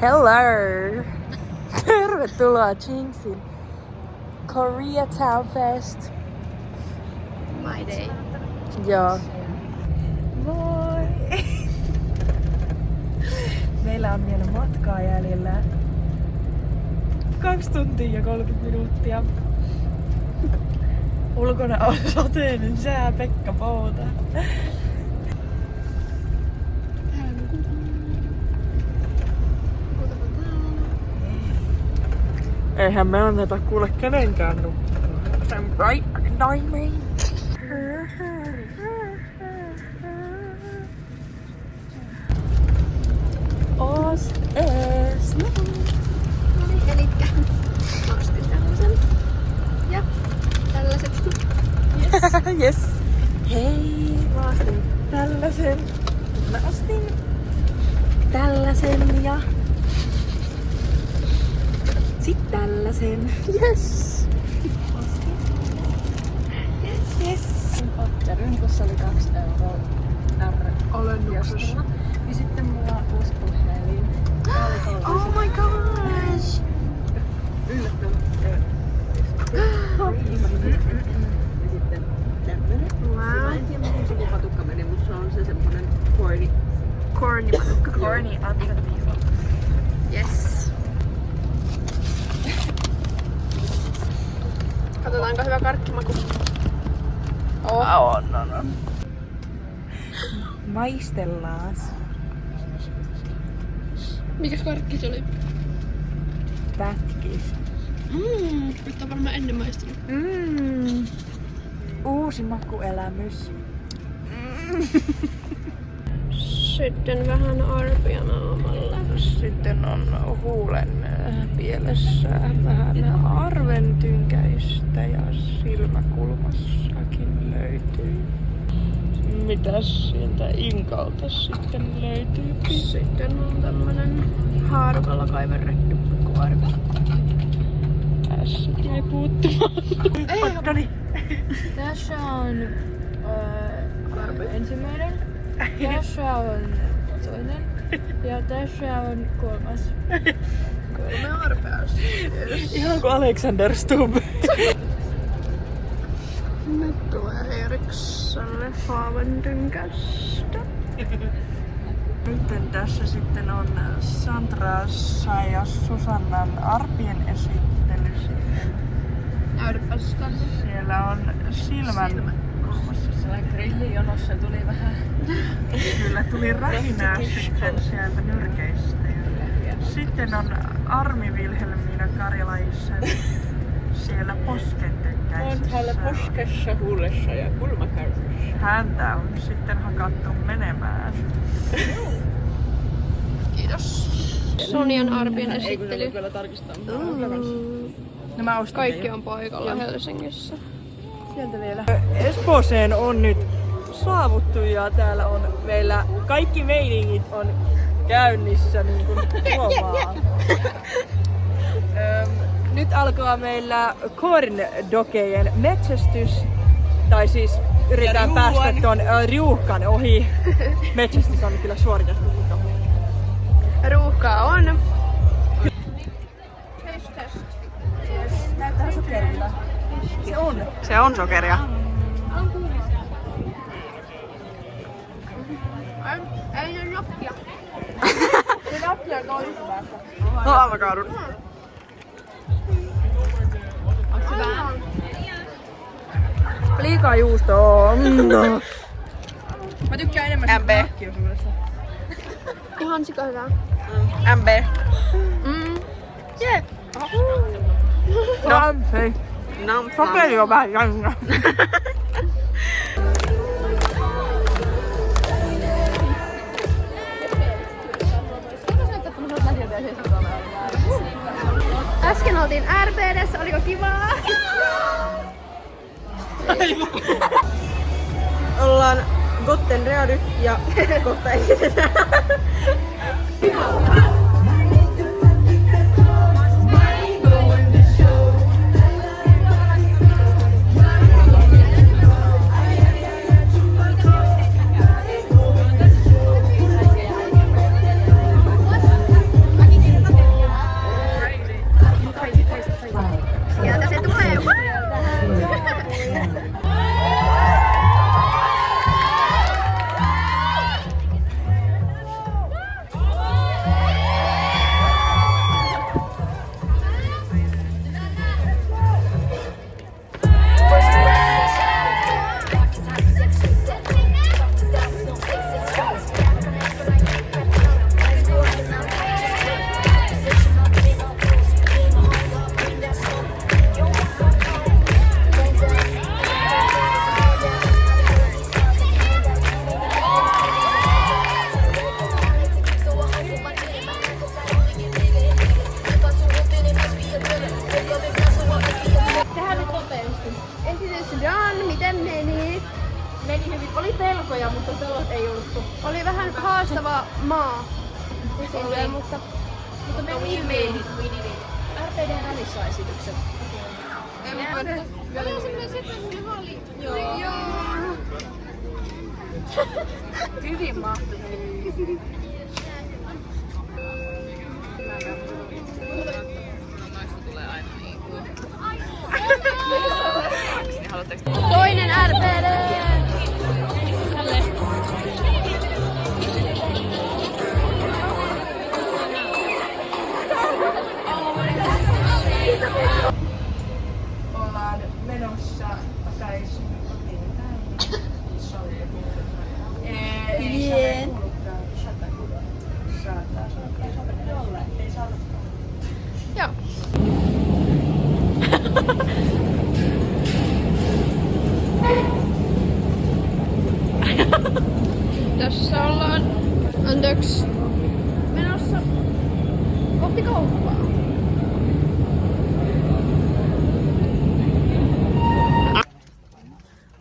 Hello! Tervetuloa Jinxin Koreatown Fest. My day. Joo. Moi! Meillä on vielä matkaa jäljellä 2 tuntia ja 30 minuuttia. Ulkona on sateinen sää, Pekka pouta. Eihän me anneta kuule kenenkään nukkua. Sen right naimiin. Ost es. No niin, elikkä mä ostin tällaisen. Ja tällaiset. Yes. Yes. Hei, mä ostin tällaisen. Mä ostin tällaisen ja sit tällaisen. Yes. Ostin. Yes, yes. Patterynkussa oli 2 € alennuksessa. Ja sitten mulla on uusi puhelin. Oh my gosh! Yllättävän. Ja sitten tämmönen. Mä en tiedä mihin se patukka menee, mutta se on se semmonen corny. Corny patukka. Corny alternatiiva. Yes. Katsotaanko hyvä karkkimaku? On. Maistellaas. Mikäs karkki se oli? Pätkis. Nyt on varmaan ennen maistunut. Uusi makuelämys. Sitten vähän arpia naamalla. Sitten on huulen pielessä vähän arventynkäistä ja silmäkulmassakin löytyy. Mitäs sieltä Inkalta sitten löytyy? Sitten on tämmönen haarukalla kaiverretty makuarpi. Tässä jäi puuttumaan. Noniin. Tässä on ensimmäinen, tässä on toinen ja tässä on 3. 3 arpea. Ihan kuin Alexander Stubb. Nyt tulee Erikssonille haaventynkästä. Nyt tässä sitten on Sandrassa ja Susannan arpien esittely. Näytäpäs tänne. Siellä on silmän kulmassa. Siellä grillijonossa tuli vähän. Kyllä tuli rähinää sitten sieltä nyrkeistä. Sitten on Armi Vilhelmiina Karjalaisen siellä poskentynkäisessä. On täällä poskessa, huulessa ja kulmakarvossa. Häntä on sitten hakattu menemään. Kiitos. Sonian arpien esittely. Ei kyllä tarkistaa. No mä ostin Kaikki on paikalla Helsingissä. sieltä vielä. Espooseen on nyt saavuttu ja täällä on meillä kaikki meiningit on käynnissä niin kuin huomaa. Nyt alkaa meillä corndogejen metsästys. Tai siis yritetään päästä ton riuhkan ohi. Metsästys on kyllä suoritettu. Ruuhkaa on. Näyttää sokerilta. Se on. Se on sokeria. Ei ole nokkia. Se nappia on noin päästä. No avokadon. Onko se vähän? Liikaa juustoa. No. Mä tykkään enemmän MB. nakkiosuudesta. Ihan sika hyvää. MB. Jee. No, hei. Nam. Sokeri on vähän jännä. Äsken oltiin RBD:ssä, oliko kivaa? Ollaan Gotten Ready ja kohta esitetään. Oli pelkoja, mutta pelot ei ollut. Oli vähän haastava maa. Silleen, mutta me hyvin. RPDn välissä esitykset. Joo. Hyvin mahtui. Toinen RPD! Ollaan menossa takaisin kotiin päin. Ei saada. Joo. Tässä ollaan menossa kohti kauppaa.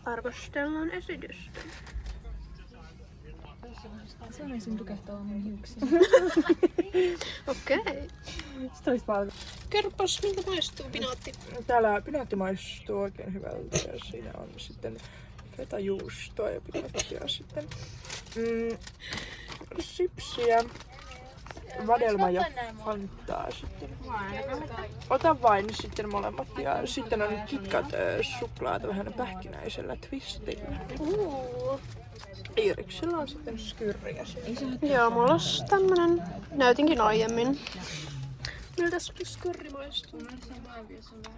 Arvostellaan esitystä. Sanoisin tukehtaa mun hiuksia. Okei. Sitä olisi paljon. Kerropas, miltä maistuu pinaatti? Täällä pinaatti maistuu oikein hyvältä ja siinä on sitten fetajuustoa ja pinaattia sitten. Sipsiä, vadelma ja fantaa sitten. Ota vain sitten molemmat ja sitten on KitKat suklaata vähän pähkinäisellä twistillä. Iiriksellä on sitten skyrriä. Joo, mulla on tämmönen, näytinkin aiemmin. Miltä skyrri maistuu?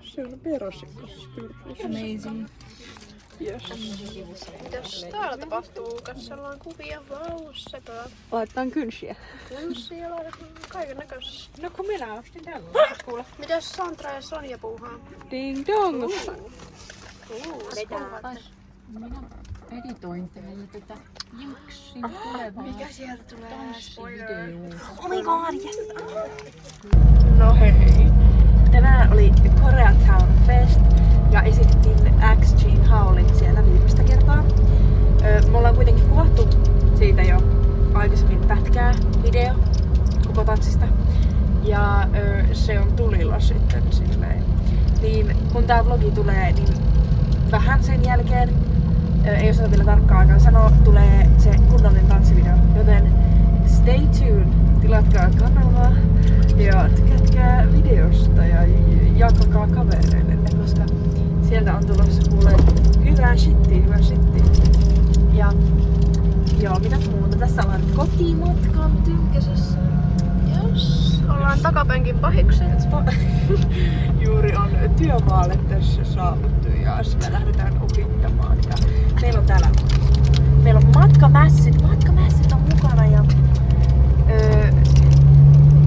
Se on perosikko skyrri. Amazing. Yes. Mitäs täällä tapahtuu? Katsellaan kuvia. Vau, sepä. Laitetaan kynsiä. Kynsiä, kaiken näköistä. No kun minä ostin tällaista. Kuule. Mitäs Sandra ja Sonja puuhaa? Ding dong. Minä editoin teille tätä Jinksin tulevaa. Mikä sieltä tulee? Tanssivideoa. Oh my god, yes! No hei. Tänään oli Koreatown Fest ja esitettiin X-Gene Howlin siellä viimeistä kertaa. Me ollaan kuitenkin kuvattu siitä jo aikaisemmin pätkää video koko tanssista. Ja se on tulilla sitten silleen. Niin kun tää vlogi tulee, niin vähän sen jälkeen, ei osata vielä tarkkaan aikaan sanoa, tulee se kunnollinen tanssivideo. Joten stay tuned, tilatkaa kanavaa ja tykätkää videosta ja jakakaa kavereille, koska sieltä on tulossa kuulee hyvää shittiä. Ja joo, mitäs muuta? Tässä ollaan kotimatkan Tynkäsessä. Yes. Ollaan takapenkin pahikset. Juuri on työmaalle tässä saavuttu ja sitä lähdetään opittamaan. Ja meillä on matkamässit on mukana ja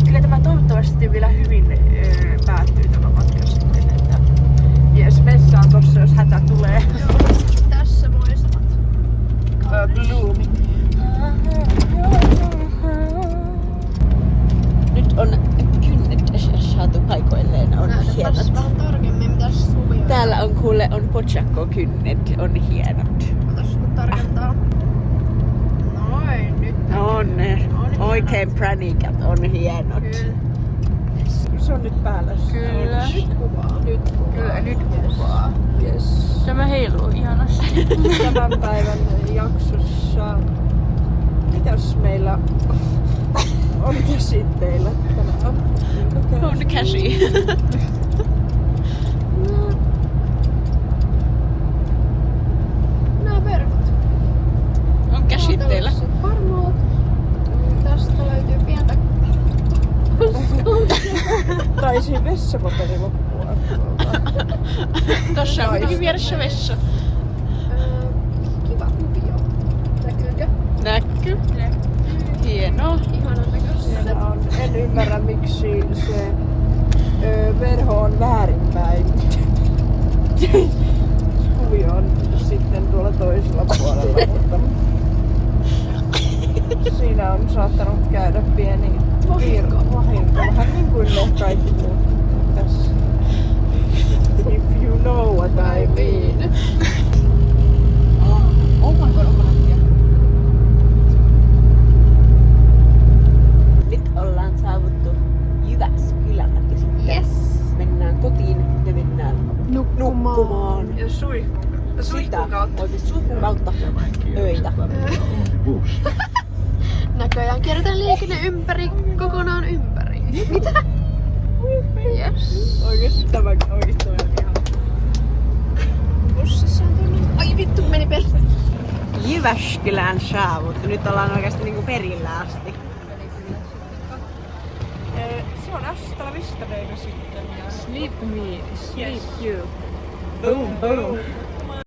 kyllä tämä toivottavasti vielä hyvin päättyy tämä matka sitten. Että jes, vessa on tossa jos hätä tulee. Tässä muistamat. Bloomi. Nyt on kynnet saatu paikoilleen. On hienot. Vähän tarkemmin, mitäs kuvia. Täällä on kuule on pochakko-kynnet. On hienot. Otas kun tarkentaa. Noin, nyt On ne. Oikein pränikat on hienot. Se on nyt päällä. Kyllä. Nyt kuvaa. Nyt kuvaa. Yes. Tämä heiluu ihanasti. Tämän päivän jaksossa. Mitäs meillä on käsitteillä tänään? On käsi. Nää verkot. On käsitteillä. Harmaat. Tästä löytyy pientä. Taisi vessapaperi loppua. Tossa on kuitenkin vieressä vessa. Kiva kuvio. Näkyykö? Näkyy. Hienoa. Ihanan näköistä. Siellä on, en ymmärrä miksi se verho on väärinpäin. Kuvio on sitten tuolla toisella puolella, mutta siinä on saattanut käydä pieni vahinko. Vähän niin kuin ne kaikki muut tässä. If you know what I mean. Oh my god, onko suihkumaan. Ja suihkun kautta. Oikeesti suihkun kautta öitä. Näköjään kierretään liikenne kokonaan ympäri. Mitä? Yes. Oikeesti tämä on ihan. Bussissa on tullut. Ai vittu, meni perse. Jyväskylään saavuttu. Nyt ollaan oikeesti niinku perillä asti. Se on Hasta la Vista Baby sitten. Sleep me, sleep Yes. you. Boom, boom.